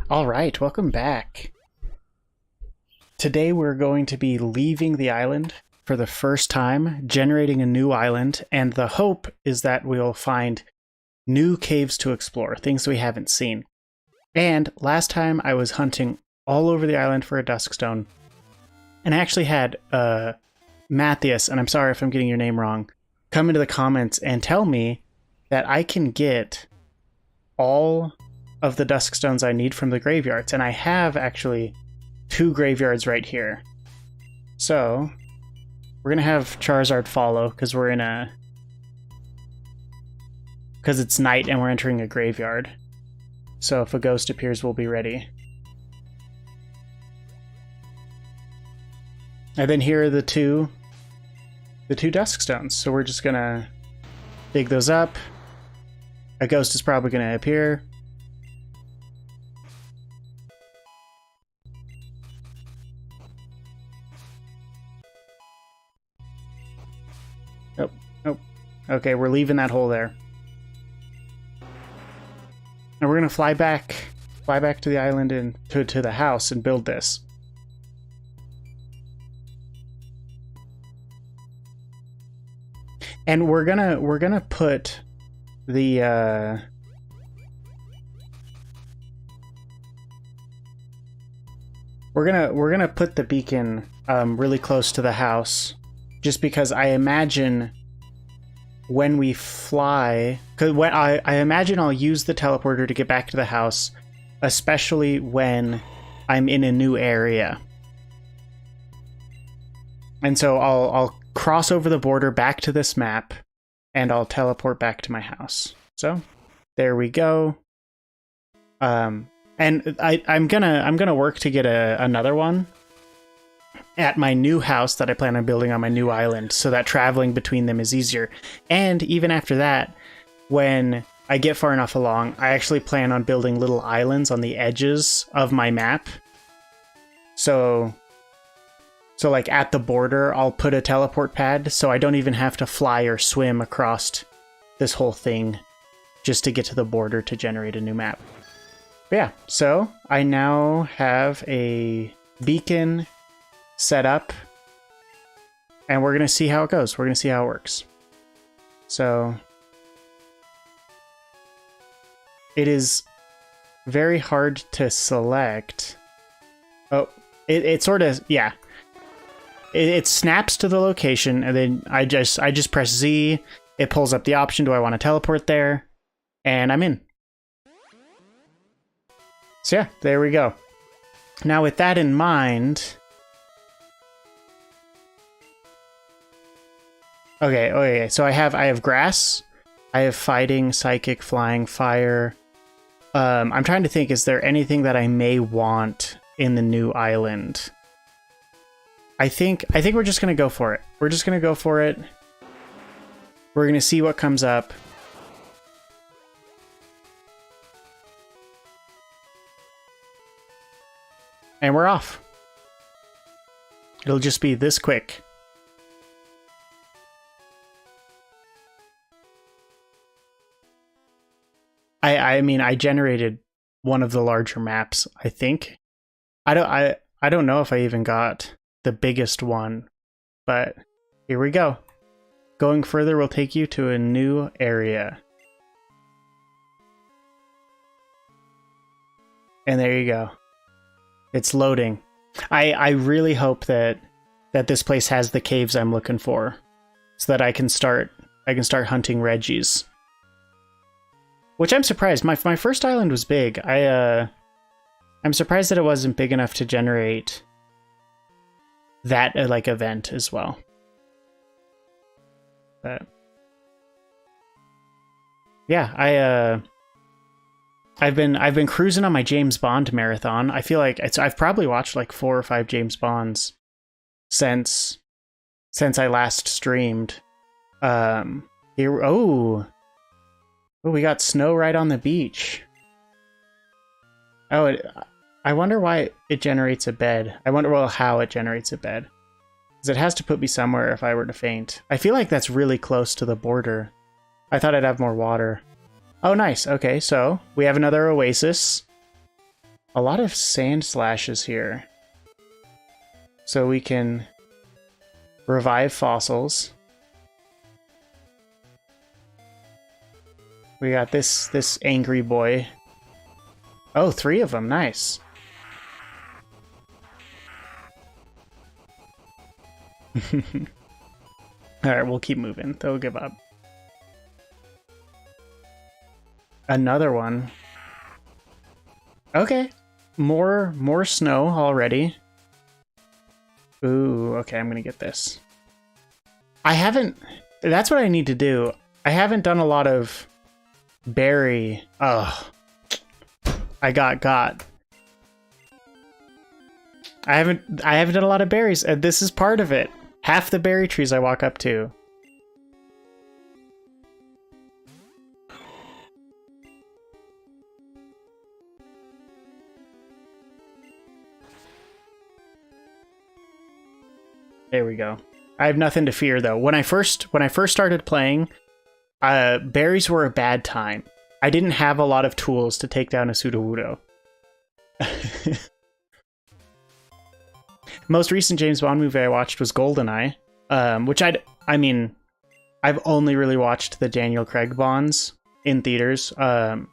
Alright, welcome back. Today we're going to be leaving the island for the first time, generating a new island, and the hope is that we'll find new caves to explore, things we haven't seen. And last time I was hunting all over the island for a duskstone, and I actually had Matthias, and I'm sorry if I'm getting your name wrong, come into the comments and tell me that I can get all of the duskstones I need from the graveyards, and I have actually 2 graveyards right here. So we're gonna have Charizard follow because it's night and we're entering a graveyard. So if a ghost appears, we'll be ready. And then here are the two duskstones. So we're just gonna dig those up. A ghost is probably gonna appear. Nope. Okay, we're leaving that hole there. And we're gonna fly back to the island and to the house and build this. And we're gonna put the we're gonna put the beacon really close to the house, just because I imagine when we fly, because when I imagine I'll use the teleporter to get back to the house, especially when I'm in a new area. And so I'll cross over the border back to this map, and I'll teleport back to my house. So there we go. And I'm gonna work to get another one at my new house that I plan on building on my new island, so that traveling between them is easier. And even after that, when I get far enough along, I actually plan on building little islands on the edges of my map. So like at the border, I'll put a teleport pad, so I don't even have to fly or swim across this whole thing just to get to the border to generate a new map. But yeah, so I now have a beacon set up, and we're gonna see how it goes. We're gonna see how it works. So it is very hard to select. Oh, it sort of, yeah. It snaps to the location, and then I just press Z. It pulls up the option. Do I want to teleport there? And I'm in. So yeah, there we go. Now with that in mind, okay, so I have grass, I have fighting, psychic, flying, fire. I'm trying to think, is there anything that I may want in the new island? I think we're just gonna go for it. We're just gonna go for it. We're gonna see what comes up. And we're off. It'll just be this quick. I mean, I generated one of the larger maps, I think. I don't know if I even got the biggest one, but here we go. Going further will take you to a new area. And there you go. It's loading. I really hope that this place has the caves I'm looking for, so that I can start hunting Reggies. Which I'm surprised. My first island was big. I'm surprised that it wasn't big enough to generate that like event as well. But yeah, I've been cruising on my James Bond marathon. I feel like I've probably watched like 4 or 5 James Bonds since I last streamed. Here, oh, we got snow right on the beach. Oh, I wonder why it generates a bed. I wonder, how it generates a bed. Because it has to put me somewhere if I were to faint. I feel like that's really close to the border. I thought I'd have more water. Oh, nice. Okay, so we have another oasis. a lot of sand slashes here. So we can revive fossils. We got this angry boy. Oh, 3 of them. Nice. Alright, we'll keep moving. They'll give up. Another one. Okay. More snow already. Ooh, okay, I'm gonna get this. I haven't... That's what I need to do. I haven't done a lot of berry... Oh. I got. I haven't done a lot of berries, and this is part of it. Half the berry trees I walk up to. There we go. I have nothing to fear though. When I first started playing, berries were a bad time. I didn't have a lot of tools to take down a Sudowoodo. Most recent James Bond movie I watched was GoldenEye, which I mean, I've only really watched the Daniel Craig Bonds in theaters. So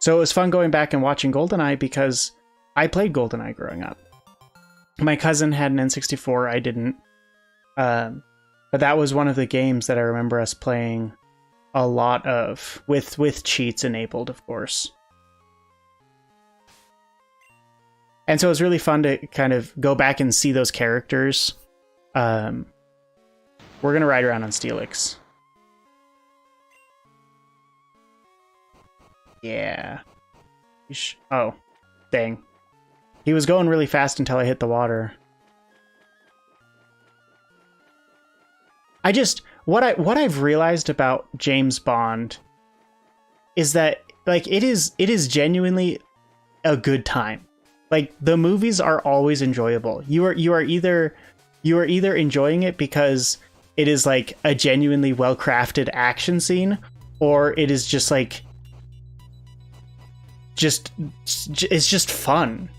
it was fun going back and watching GoldenEye because I played GoldenEye growing up. My cousin had an N64, I didn't. But that was one of the games that I remember us playing a lot of, with cheats enabled, of course. And so it was really fun to kind of go back and see those characters. We're going to ride around on Steelix. Yeah. Oh, dang. He was going really fast until I hit the water. What I've realized about James Bond is that, like, it is genuinely a good time. Like, the movies are always enjoyable. You are either enjoying it because it is like a genuinely well-crafted action scene, or it is just like it's just fun.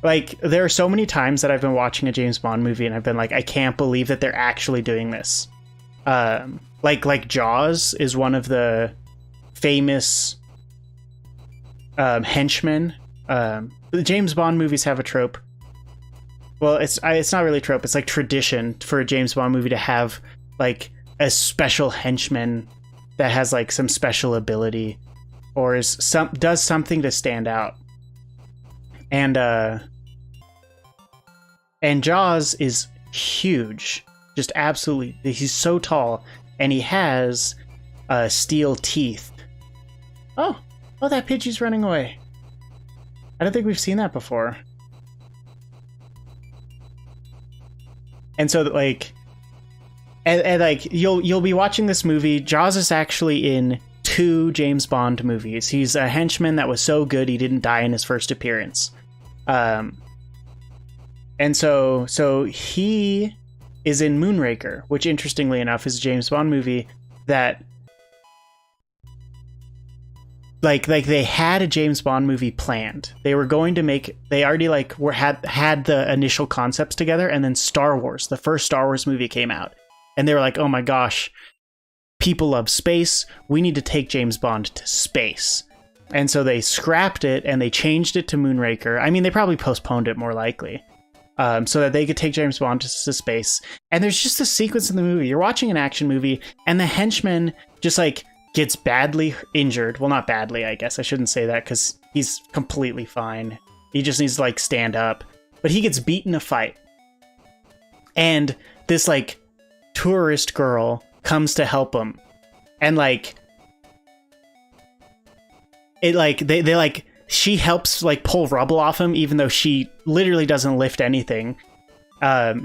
Like, there are so many times that I've been watching a James Bond movie and I've been like, I can't believe that they're actually doing this. Like Jaws is one of the famous henchmen. The James Bond movies have a trope. Well, it's not really a trope. It's like tradition for a James Bond movie to have like a special henchman that has like some special ability or does something to stand out. And Jaws is huge. Just absolutely. He's so tall, and he has steel teeth. Oh, that Pidgey's running away. I don't think we've seen that before. And so, like, and like you'll be watching this movie. Jaws is actually in 2 James Bond movies. He's a henchman that was so good he didn't die in his first appearance. And so he is in Moonraker, which interestingly enough is a James Bond movie that like they had a James Bond movie planned. They were going to make, they already like had the initial concepts together, and then Star Wars, the first Star Wars movie came out, and they were like, oh my gosh, people love space, we need to take James Bond to space. And so they scrapped it and they changed it to Moonraker. I mean, they probably postponed it more likely. So that they could take James Bond to space. And there's just a sequence in the movie. You're watching an action movie, and the henchman just like gets badly injured. Well, not badly, I guess. I shouldn't say that because he's completely fine. He just needs to like stand up. But he gets beat in a fight. And this like tourist girl comes to help him. And like it like they like she helps like pull rubble off him, even though she literally doesn't lift anything.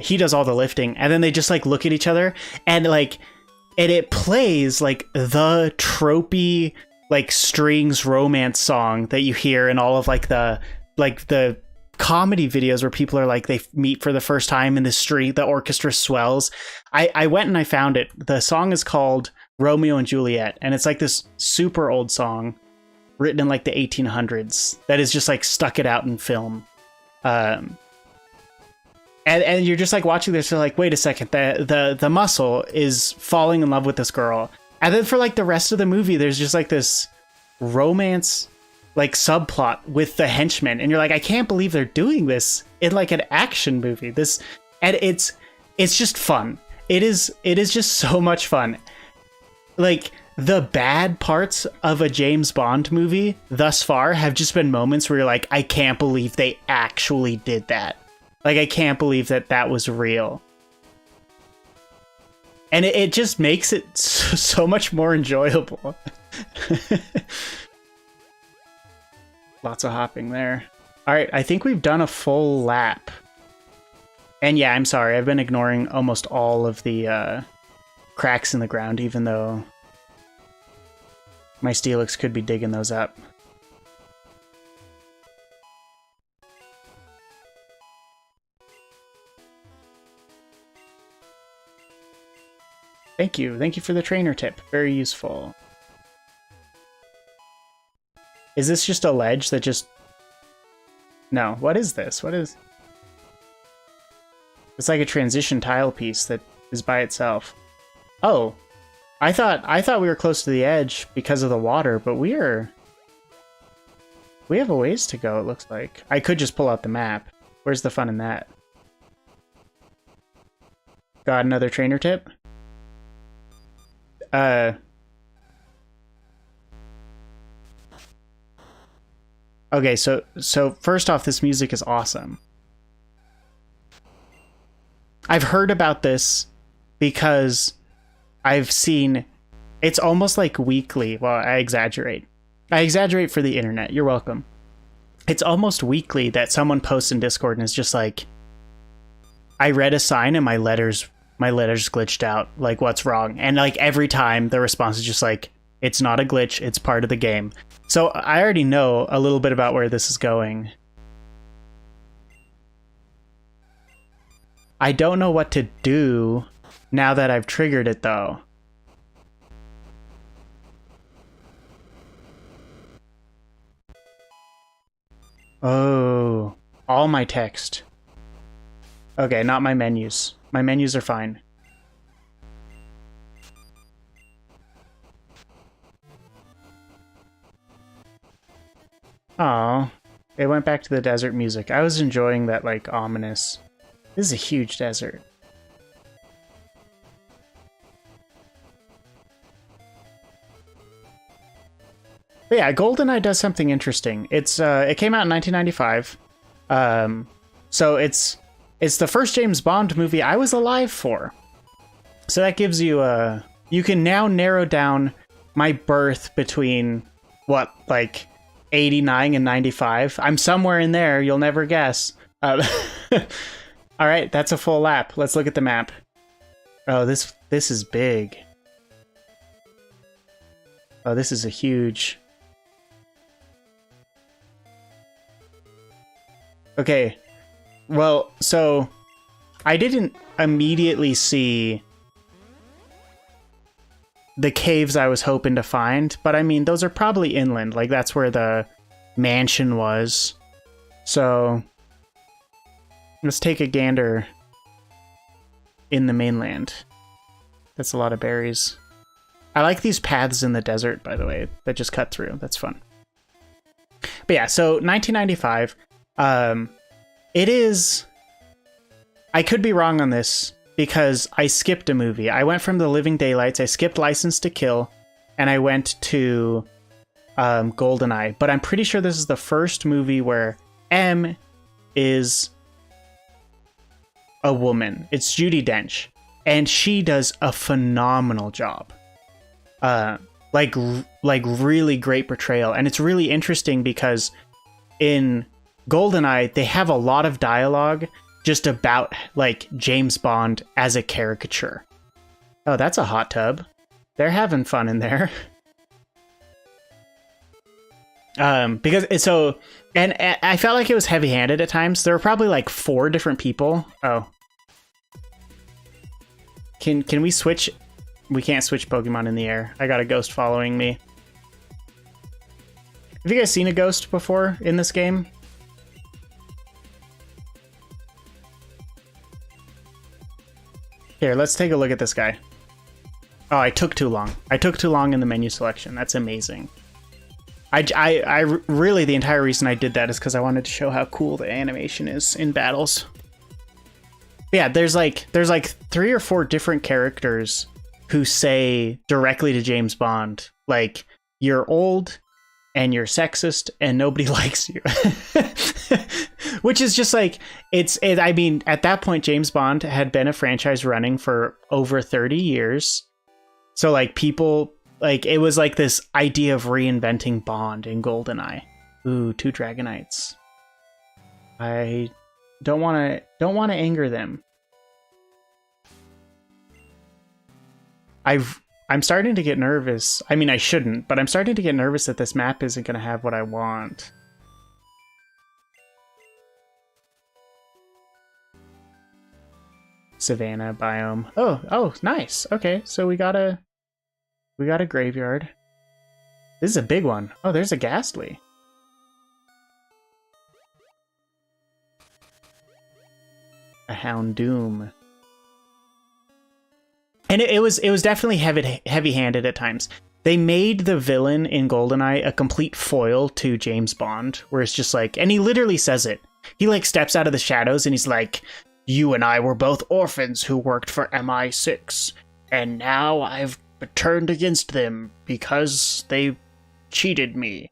He does all the lifting, and then they just like look at each other, and like, and it plays like the tropey like strings romance song that you hear in all of like the comedy videos where people are like, they meet for the first time in the street, the orchestra swells. I went and I found it. The song is called Romeo and Juliet, and it's like this super old song. written in like the 1800s that is just like stuck it out in film. And you're just like watching this, you're like, wait a second, the muscle is falling in love with this girl. And then for like the rest of the movie, there's just like this romance like subplot with the henchmen, and you're like, I can't believe they're doing this in like an action movie. And it's just fun. It is just so much fun. Like, the bad parts of a James Bond movie thus far have just been moments where you're like, I can't believe they actually did that. Like, I can't believe that was real. And it just makes it so much more enjoyable. Lots of hopping there. All right, I think we've done a full lap. And yeah, I'm sorry, I've been ignoring almost all of the cracks in the ground, even though my Steelix could be digging those up. Thank you for the trainer tip. Very useful. Is this just a ledge that just... No, what is this? What is... It's like a transition tile piece that is by itself. Oh, I thought we were close to the edge because of the water, but we have a ways to go, it looks like. I could just pull out the map. Where's the fun in that? Got another trainer tip? Okay, so first off, this music is awesome. I've heard about this because I've seen... It's almost like weekly. Well, I exaggerate. I exaggerate for the internet. You're welcome. It's almost weekly that someone posts in Discord and is just like, I read a sign and my letters glitched out. Like, what's wrong? And like every time the response is just like, it's not a glitch, it's part of the game. So I already know a little bit about where this is going. I don't know what to do now that I've triggered it, though. Oh, all my text. Okay, not my menus. My menus are fine. Oh, it went back to the desert music. I was enjoying that, like, ominous... This is a huge desert. But yeah, GoldenEye does something interesting. It came out in 1995. So it's the first James Bond movie I was alive for. So that gives you you can now narrow down my birth between what, like 89 and 95. I'm somewhere in there. You'll never guess. All right, that's a full lap. Let's look at the map. Oh, this is big. Oh, this is a huge... Okay, well, so I didn't immediately see the caves I was hoping to find, but I mean, those are probably inland. Like, that's where the mansion was. So let's take a gander in the mainland. That's a lot of berries. I like these paths in the desert, by the way, that just cut through. That's fun. But yeah, so 1995. It is... I could be wrong on this because I skipped a movie. I went from The Living Daylights, I skipped License to Kill, and I went to GoldenEye. But I'm pretty sure this is the first movie where M is a woman. It's Judi Dench, and she does a phenomenal job. Like really great portrayal, and it's really interesting because in GoldenEye they have a lot of dialogue just about like James Bond as a caricature. Oh, that's a hot tub. They're having fun in there. Because so, and I felt like it was heavy-handed at times. There were probably like 4 different people. Oh, can we switch? We can't switch Pokemon in the air. I got a ghost following me. Have you guys seen a ghost before in this game? Here, let's take a look at this guy. Oh, I took too long. I took too long in the menu selection. That's amazing. I really, the entire reason I did that is because I wanted to show how cool the animation is in battles. But yeah, there's like 3 or 4 different characters who say directly to James Bond, like, you're old and you're sexist and nobody likes you. Which is just like, I mean, at that point, James Bond had been a franchise running for over 30 years. So like people, like, it was like this idea of reinventing Bond in GoldenEye. Ooh, 2 Dragonites. I don't want to anger them. I'm starting to get nervous. I mean, I shouldn't, but I'm starting to get nervous that this map isn't going to have what I want. Savannah biome. Oh, nice. Okay, so we got a graveyard. This is a big one. Oh, there's a Ghastly. A Houndoom. And it was definitely heavy-handed at times. They made the villain in GoldenEye a complete foil to James Bond, where it's just like, and he literally says it. He like steps out of the shadows and he's like, "You and I were both orphans who worked for MI6, and now I've turned against them because they cheated me."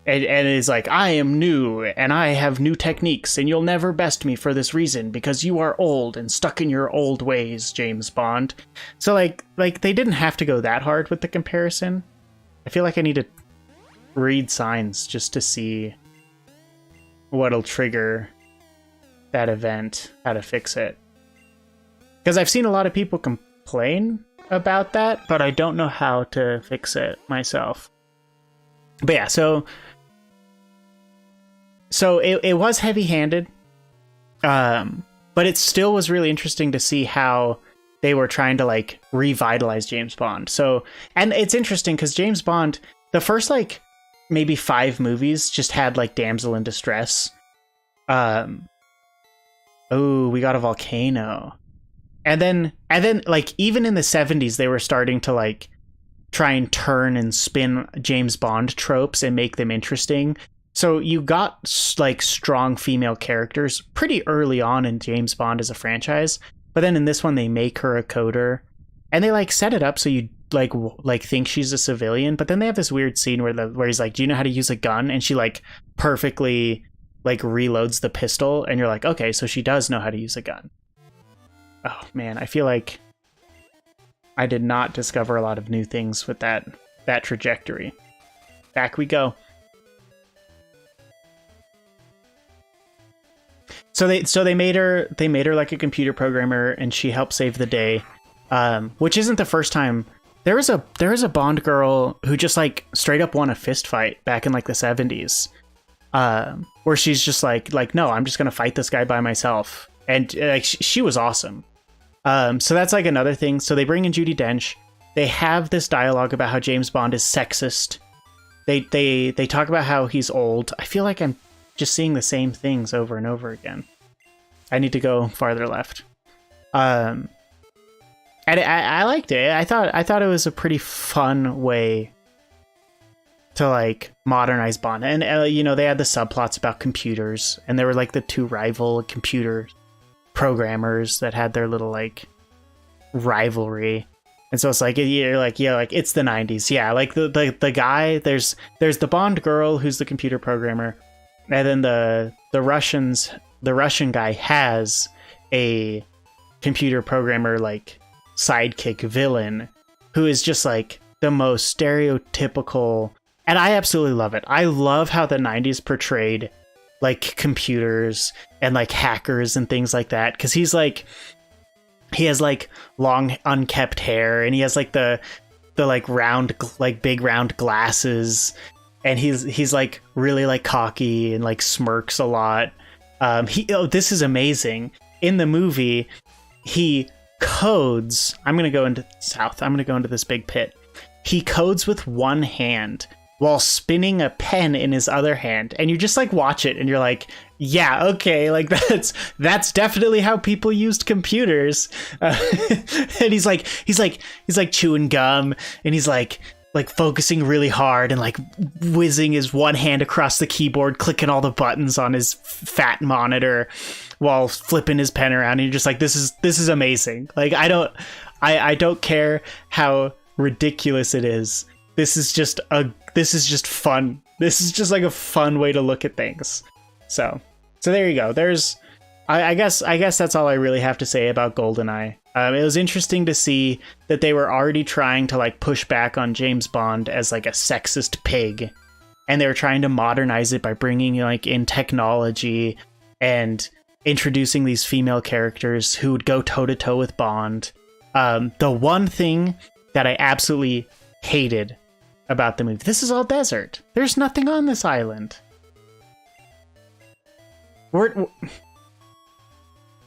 And it's like, "I am new, and I have new techniques, and you'll never best me for this reason, because you are old and stuck in your old ways, James Bond." So like they didn't have to go that hard with the comparison. I feel like I need to read signs just to see what'll trigger that event, how to fix it. Because I've seen a lot of people complain about that, but I don't know how to fix it myself. But yeah, so it was heavy-handed, but it still was really interesting to see how they were trying to like revitalize James Bond. So, and it's interesting because James Bond, the first like maybe 5 movies just had like damsel in distress. Oh, we got a volcano. And then like even in the 70s, they were starting to like try and turn and spin James Bond tropes and make them interesting. So you got like strong female characters pretty early on in James Bond as a franchise. But then in this one, they make her a coder and they like set it up so you like think she's a civilian. But then they have this weird scene where he's like, "Do you know how to use a gun?" And she like perfectly like reloads the pistol. And you're like, okay, so she does know how to use a gun. Oh man, I feel like I did not discover a lot of new things with that trajectory. Back we go. So they made her like a computer programmer, and she helped save the day, which isn't the first time. There was a Bond girl who just like straight up won a fist fight back in like the 70s, where she's just like no, I'm just gonna fight this guy by myself, and like she was awesome. So that's like another thing. So they bring in Judi Dench. They have this dialogue about how James Bond is sexist. They talk about how he's old. I feel like I'm just seeing the same things over and over again. I need to go farther left. And I liked it. I thought it was a pretty fun way to like modernize Bond. And you know, they had the subplots about computers, and there were like the 2 rival computer programmers that had their little like rivalry. And so it's like you're like, yeah, like it's the 90s. Yeah, like the guy, there's the Bond girl who's the computer programmer. And then the Russian guy has a computer programmer like sidekick villain who is just like the most stereotypical, and I absolutely love it. I love how the 90s portrayed like computers and like hackers and things like that, because he has like long unkept hair, and he has like the like round, like big round glasses. And he's like really like cocky and like smirks a lot. This is amazing. In the movie, he codes. I'm gonna go into south. I'm gonna go into this big pit. He codes with one hand, while spinning a pen in his other hand. And you just like watch it and you're like, yeah, okay, like that's definitely how people used computers. And he's like chewing gum, and he's like focusing really hard and like whizzing his one hand across the keyboard, clicking all the buttons on his fat monitor while flipping his pen around. And you're just like, this is amazing. Like, I don't care how ridiculous it is. This is just fun. This is just like a fun way to look at things. So there you go. I guess that's all I really have to say about GoldenEye. It was interesting to see that they were already trying to like push back on James Bond as like a sexist pig, and they were trying to modernize it by bringing like in technology and introducing these female characters who would go toe to toe with Bond. The one thing that I absolutely hated about the movie, this is all desert. There's nothing on this island.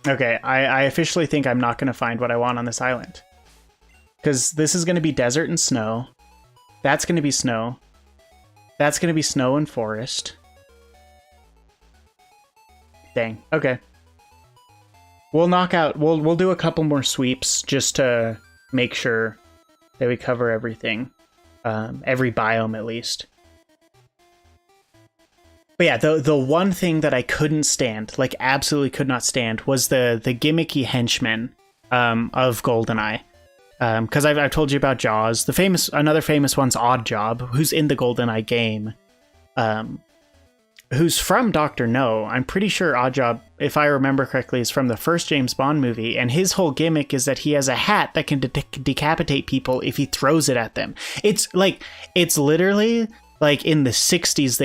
Okay, I officially think I'm not going to find what I want on this island. Because this is going to be desert and snow. That's going to be snow. That's going to be snow and forest. Dang, okay. We'll do a couple more sweeps just to make sure that we cover everything. Every biome at least. But yeah, the one thing that I couldn't stand, like absolutely could not stand, was the gimmicky henchmen of GoldenEye. Because I've told you about Jaws. Another famous one's Oddjob, who's in the GoldenEye game, who's from Dr. No. I'm pretty sure Oddjob, if I remember correctly, is from the first James Bond movie, and his whole gimmick is that he has a hat that can decapitate people if he throws it at them. It's literally like in the 60s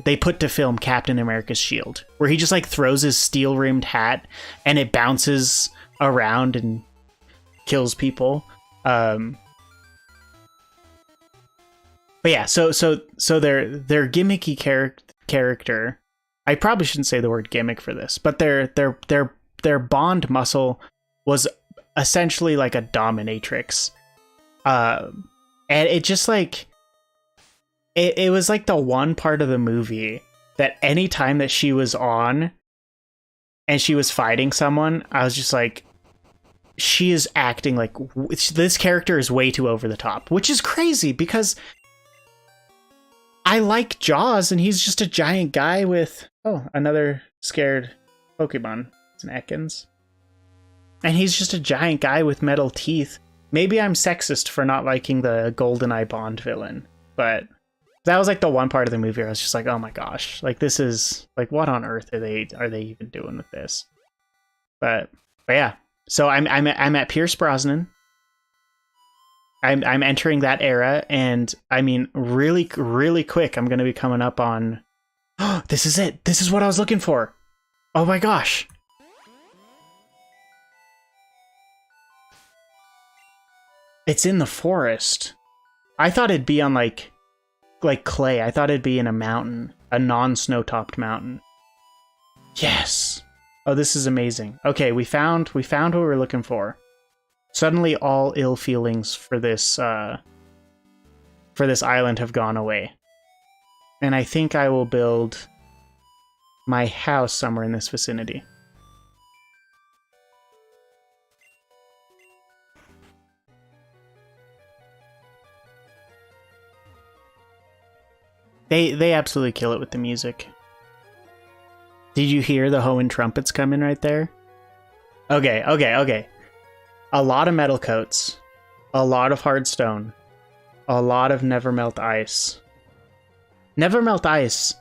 they put to film Captain America's shield, where he just like throws his steel-rimmed hat and it bounces around and kills people. But yeah, so their gimmicky character, I probably shouldn't say the word gimmick for this, but their Bond muscle was essentially like a dominatrix. And it just like it was like the one part of the movie that any time that she was on and she was fighting someone, I was just like, she is acting like this character is way too over the top, which is crazy because I like Jaws and he's just a giant guy with, another scared Pokemon. It's an Ekans. And he's just a giant guy with metal teeth. Maybe I'm sexist for not liking the GoldenEye Bond villain, but that was like the one part of the movie where I was just like, oh my gosh, like this is like, what on earth are they even doing with this? But yeah, so I'm at Pierce Brosnan. I'm entering that era, and I mean, really quick, I'm gonna be coming up on. Oh, this is it. This is what I was looking for. Oh my gosh. It's in the forest. I thought it'd be on like clay. I thought it'd be in a mountain, a non-snow-topped mountain. Yes. Oh, this is amazing. Okay, we found what we were looking for. Suddenly, all ill feelings for this island have gone away, and I think I will build my house somewhere in this vicinity. They absolutely kill it with the music. Did you hear the Hoenn trumpets come in right there? Okay. A lot of metal coats, a lot of hard stone, a lot of Nevermelt ice. Nevermelt ice.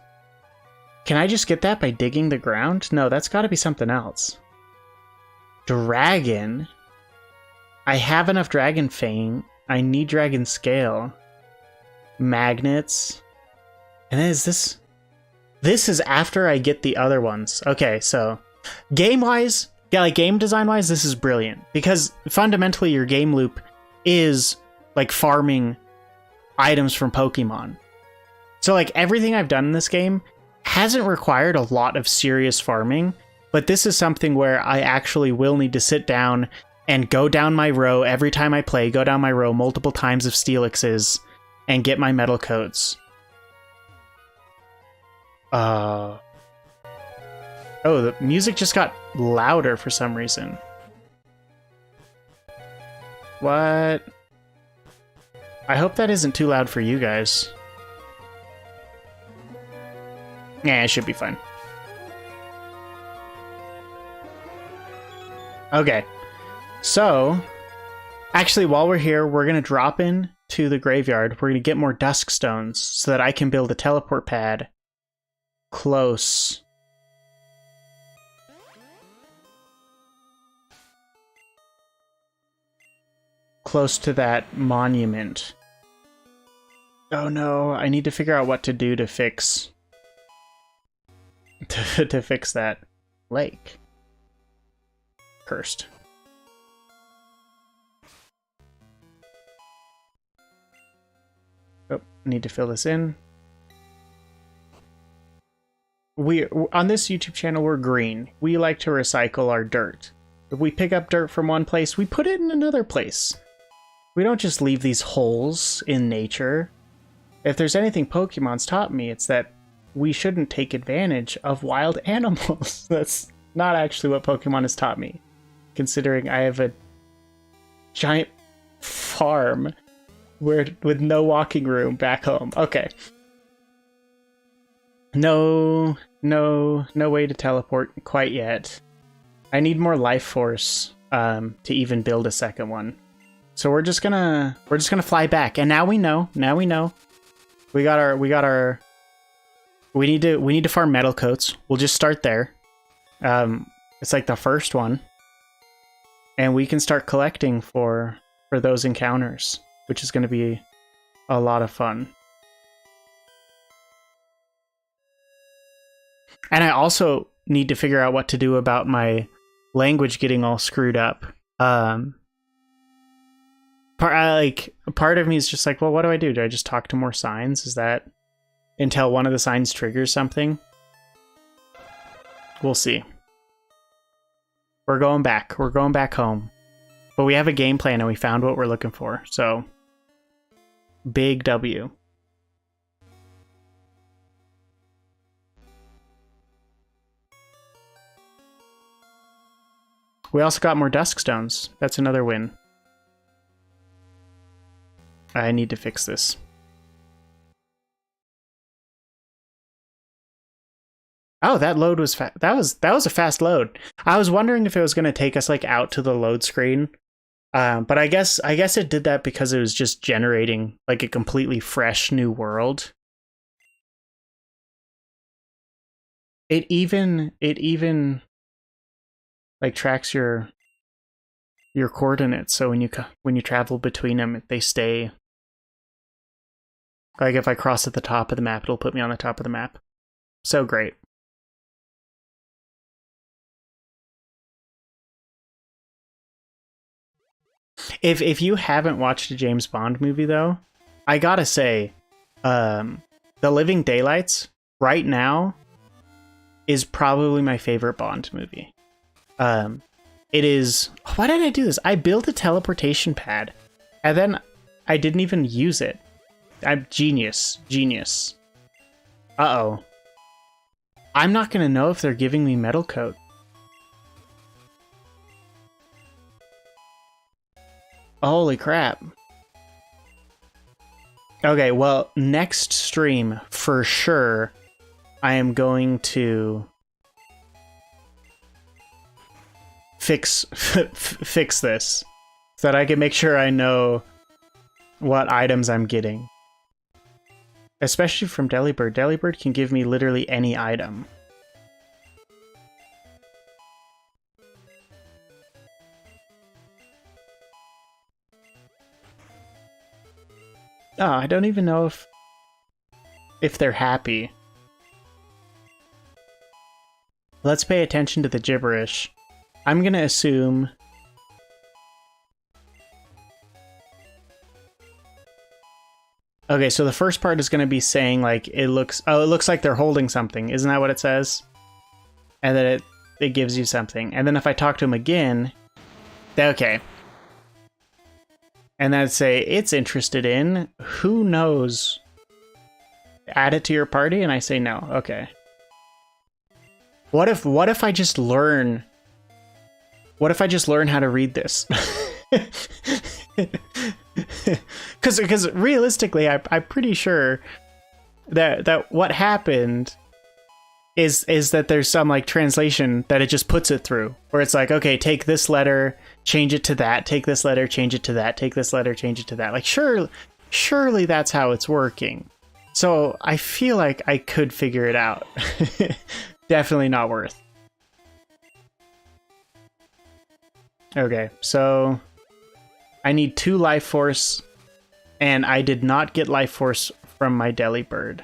Can I just get that by digging the ground? No, that's got to be something else. Dragon. I have enough dragon fang. I need dragon scale. Magnets. And then is this... This is after I get the other ones. Okay, so game-wise, yeah, like game design-wise, this is brilliant. Because fundamentally, your game loop is like farming items from Pokemon. So like everything I've done in this game hasn't required a lot of serious farming, but this is something where I actually will need to sit down and go down my row every time I play, go down my row multiple times of Steelixes and get my metal coats. Oh, the music just got louder for some reason. What? I hope that isn't too loud for you guys. Yeah, it should be fine. Okay. So, actually, while we're here, we're going to drop in to the graveyard. We're going to get more dusk stones so that I can build a teleport pad close to that monument. Oh no, I need to figure out what to do to fix to fix that lake. Cursed. Oh, need to fill this in. On this YouTube channel, we're green. We like to recycle our dirt. If we pick up dirt from one place, we put it in another place. We don't just leave these holes in nature. If there's anything Pokemon's taught me, it's that we shouldn't take advantage of wild animals. That's not actually what Pokemon has taught me, considering I have a giant farm with no walking room back home. Okay. No way to teleport quite yet. I need more life force to even build a second one. So we're just gonna fly back. And now we know. We need to farm metal coats. We'll just start there. It's like the first one. And we can start collecting for those encounters, which is gonna be a lot of fun. And I also need to figure out what to do about my language getting all screwed up. Part of me is just like, well, what do I do? Do I just talk to more signs? Is that until one of the signs triggers something? We'll see. We're going back. We're going back home. But we have a game plan and we found what we're looking for. So, big W. We also got more dusk stones. That's another win. I need to fix this. Oh, that load was fast. That was a fast load. I was wondering if it was going to take us like out to the load screen. But I guess it did that because it was just generating like a completely fresh new world. It even like tracks your coordinates, so when you travel between them, they stay. Like if I cross at the top of the map, it'll put me on the top of the map. So great. If you haven't watched a James Bond movie though, I gotta say, The Living Daylights right now is probably my favorite Bond movie. It is. Why did I do this? I built a teleportation pad, and then I didn't even use it. I'm genius. Uh-oh. I'm not gonna know if they're giving me metal coat. Holy crap. Okay, well, next stream, for sure, I am going to fix this so that I can make sure I know what items I'm getting. Especially from Delibird. Delibird can give me literally any item. Oh, I don't even know if they're happy. Let's pay attention to the gibberish. I'm gonna assume okay, so the first part is gonna be saying like it looks like they're holding something. Isn't that what it says? And then it gives you something. And then if I talk to him again, okay. and then say it's interested in who knows. Add it to your party, and I say no. Okay. What if I just learn? What if I just learn how to read this? Because realistically, I'm pretty sure that what happened is that there's some like translation that it just puts it through, where it's like, okay, take this letter, change it to that, take this letter, change it to that, take this letter, change it to that. Like, surely that's how it's working. So I feel like I could figure it out. Definitely not worth. Okay, so I need 2 life force, and I did not get life force from my Delibird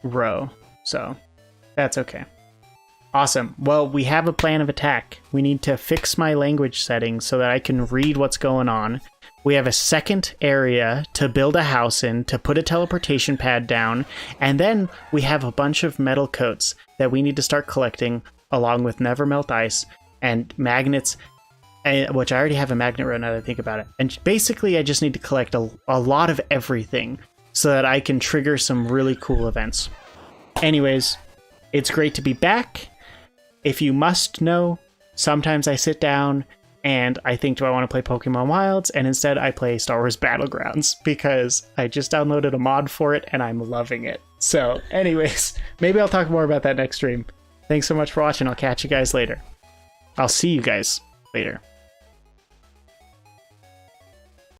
row, so that's okay. Awesome. Well, we have a plan of attack. We need to fix my language settings so that I can read what's going on. We have a second area to build a house in, to put a teleportation pad down, and then we have a bunch of metal coats that we need to start collecting, along with Nevermelt Ice and magnets, which I already have a magnet row now that I think about it. And basically, I just need to collect a lot of everything so that I can trigger some really cool events. Anyways, it's great to be back. If you must know, sometimes I sit down and I think, do I want to play Pokemon Wilds? And instead I play Star Wars Battlegrounds because I just downloaded a mod for it and I'm loving it. So anyways, maybe I'll talk more about that next stream. Thanks so much for watching. I'll catch you guys later. I'll see you guys later.